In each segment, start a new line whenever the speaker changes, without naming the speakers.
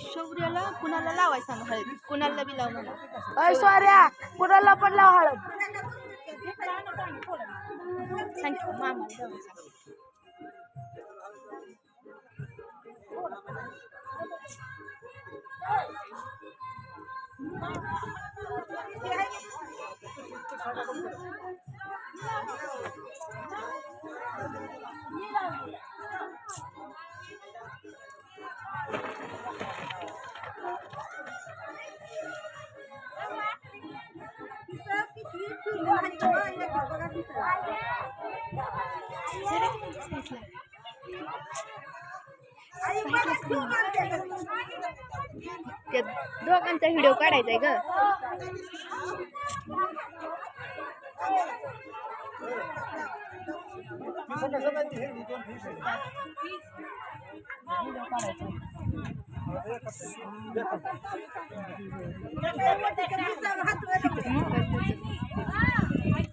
शौर्याला कुणाला लावायचं सांग हळद, कुणाला बी लाव म्हणा.
अय सॉऱ्या कुणाला पण लाव हळद.
सांग की मामा त्या दोघांचा व्हिडिओ काढायचा आहे ग.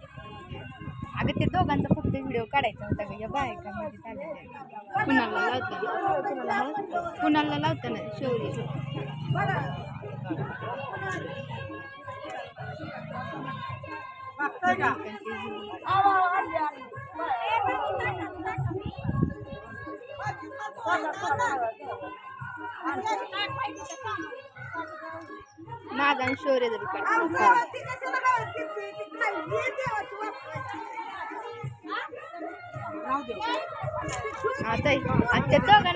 अगं ते दोघांचा फक्त व्हिडिओ काढायचा होता ग. या बायकामध्ये चाललेला कुणाला लावताना शौर्य माझा आणि शौर्य जरी आता दोघांना